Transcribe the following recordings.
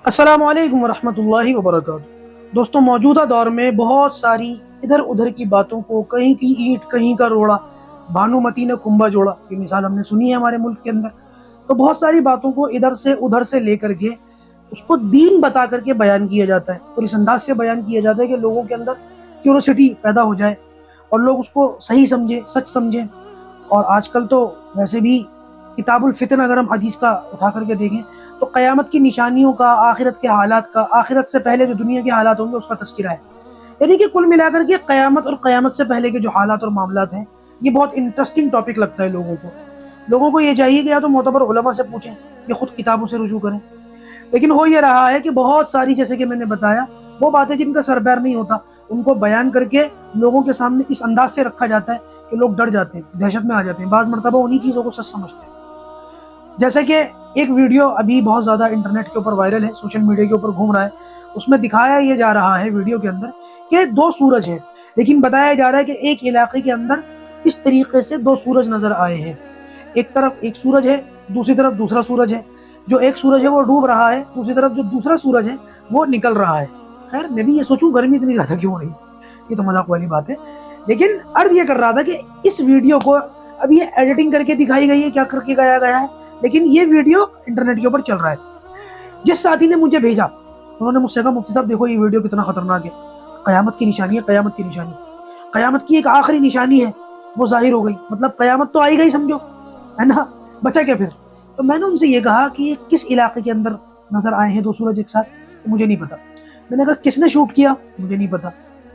السلام علیکم ورحمۃ اللہ وبرکاتہ۔ دوستوں، موجودہ دور میں بہت ساری ادھر ادھر کی باتوں کو، کہیں کی اینٹ کہیں کا روڑا، بھانومتی نے کنبا جوڑا، یہ مثال ہم نے سنی ہے ہمارے ملک کے اندر۔ تو بہت ساری باتوں کو ادھر سے لے کر کے اس کو دین بتا کر کے بیان کیا جاتا ہے، اور اس انداز سے بیان کیا جاتا ہے کہ لوگوں کے اندر کیوریوسٹی پیدا ہو جائے اور لوگ اس کو صحیح سمجھیں، سچ سمجھیں۔ اور آج کل تو ویسے بھی کتاب الفتن اگر ہم حدیث کا اٹھا کر کے دیکھیں تو قیامت کی نشانیوں کا، آخرت کے حالات کا، آخرت سے پہلے جو دنیا کے حالات ہوں گے اس کا تذکرہ ہے۔ یعنی کہ کل ملا کر کے قیامت اور قیامت سے پہلے کے جو حالات اور معاملات ہیں، یہ بہت انٹرسٹنگ ٹاپک لگتا ہے لوگوں کو یہ چاہیے کہ یا تو معتبر علماء سے پوچھیں یا خود کتابوں سے رجوع کریں۔ لیکن ہو یہ رہا ہے کہ بہت ساری، جیسے کہ میں نے بتایا، وہ باتیں جن کا سر پیر نہیں ہوتا ان کو بیان کر کے لوگوں کے سامنے اس انداز سے رکھا جاتا ہے کہ لوگ ڈر جاتے ہیں، دہشت میں آ جاتے ہیں، بعض مرتبہ انہی چیزوں کو سچ سمجھتے ہیں۔ جیسے کہ ایک ویڈیو ابھی بہت زیادہ انٹرنیٹ کے اوپر وائرل ہے، سوشل میڈیا کے اوپر گھوم رہا ہے۔ اس میں دکھایا یہ جا رہا ہے ویڈیو کے اندر کہ دو سورج ہیں، لیکن بتایا جا رہا ہے کہ ایک علاقے کے اندر اس طریقے سے دو سورج نظر آئے ہیں۔ ایک طرف ایک سورج ہے، دوسری طرف دوسرا سورج ہے۔ جو ایک سورج ہے وہ ڈوب رہا ہے، دوسری طرف جو دوسرا سورج ہے وہ نکل رہا ہے۔ خیر، میں بھی یہ سوچوں گرمی اتنی زیادہ کیوں ہو رہی ہے، یہ تو مذاق والی بات ہے۔ لیکن عرض یہ کر رہا تھا کہ اس ویڈیو کو اب یہ ایڈیٹنگ کر کے دکھائی گئی ہے، کیا کر کے گیا ہے، لیکن یہ ویڈیو انٹرنیٹ کے اوپر چل رہا ہے۔ جس ساتھی نے مجھے بھیجا، انہوں نے مجھ سے کہا مفتی صاحب دیکھو یہ ویڈیو کتنا خطرناک ہے، قیامت کی نشانی ہے، قیامت کی نشانی، قیامت کی ایک آخری نشانی ہے وہ ظاہر ہو گئی، مطلب قیامت تو آئی گئی سمجھو، ہے نا، بچا کیا پھر؟ تو میں نے ان سے یہ کہا کہ یہ کس علاقے کے اندر نظر آئے ہیں دو سورج ایک ساتھ؟ مجھے نہیں پتا۔ میں نے کہا کس نے شوٹ کیا؟ مجھے نہیں پتا۔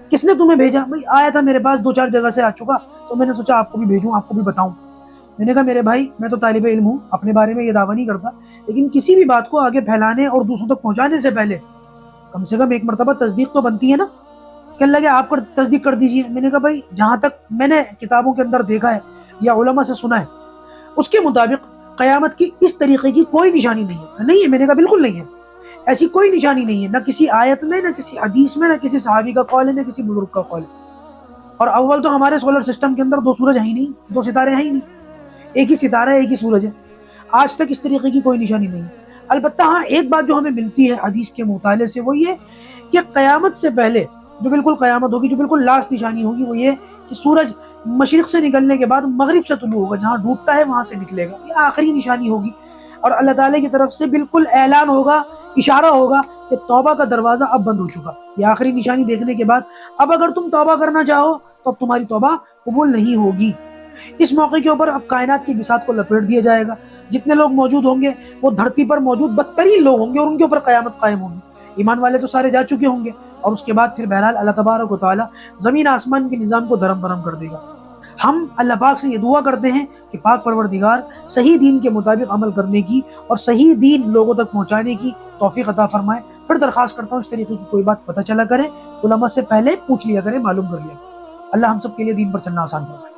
کس نے تمہیں بھیجا؟ بھائی آیا تھا میرے پاس، دو چار جگہ سے آ چکا، تو میں نے سوچا آپ کو بھی بھیجوں، آپ کو بھی بتاؤں۔ میں نے کہا میرے بھائی، میں تو طالب علم ہوں، اپنے بارے میں یہ دعویٰ نہیں کرتا، لیکن کسی بھی بات کو آگے پھیلانے اور دوسروں تک پہنچانے سے پہلے کم سے کم ایک مرتبہ تصدیق تو بنتی ہے نا۔ کہنے لگے آپ تصدیق کر دیجئے۔ میں نے کہا بھائی جہاں تک میں نے کتابوں کے اندر دیکھا ہے یا علماء سے سنا ہے، اس کے مطابق قیامت کی اس طریقے کی کوئی نشانی نہیں ہے۔ میں نے کہا بالکل نہیں ہے، ایسی کوئی نشانی نہیں ہے، نہ کسی آیت میں، نہ کسی حدیث میں، نہ کسی صحابی کا قول ہے، نہ کسی بزرگ کا قول ہے۔ اور اول تو ہمارے سولر سسٹم کے اندر دو سورج ہیں ہی نہیں، دو ستارے ہیں ہی نہیں، ایک ہی ستارہ ہے، ایک ہی سورج ہے۔ آج تک اس طریقے کی کوئی نشانی نہیں ہے۔ البتہ ہاں ایک بات جو ہمیں ملتی ہے حدیث کے مطالعے سے وہ یہ کہ قیامت سے پہلے جو بالکل قیامت ہوگی، جو بالکل لاسٹ نشانی ہوگی، وہ یہ کہ سورج مشرق سے نکلنے کے بعد مغرب سے طلوع ہوگا، جہاں ڈوبتا ہے وہاں سے نکلے گا، یہ آخری نشانی ہوگی۔ اور اللہ تعالیٰ کی طرف سے بالکل اعلان ہوگا، اشارہ ہوگا کہ توبہ کا دروازہ اب بند ہو چکا۔ یہ آخری نشانی دیکھنے کے بعد اب اگر تم توبہ کرنا چاہو تو اب تمہاری توبہ قبول نہیں ہوگی۔ اس موقع کے اوپر اب کائنات کی بساط کو لپیٹ دیا جائے گا۔ جتنے لوگ موجود ہوں گے وہ دھرتی پر موجود بدترین لوگ ہوں گے، اور ان کے اوپر قیامت قائم ہوگی۔ ایمان والے تو سارے جا چکے ہوں گے، اور اس کے بعد پھر بہرحال اللہ تبارک و تعالیٰ زمین آسمان کے نظام کو دھرم برہم کر دے گا۔ ہم اللہ پاک سے یہ دعا کرتے ہیں کہ پاک پروردگار صحیح دین کے مطابق عمل کرنے کی اور صحیح دین لوگوں تک پہنچانے کی توفیق عطا فرمائے۔ پھر درخواست کرتا ہوں اس طریقے کی کوئی بات پتہ چلا کرے، علماء سے پہلے پوچھ لیا کرے، معلوم کر لیا کرے۔ اللہ ہم سب کے لیے دین پر چلنا آسان فرمائے۔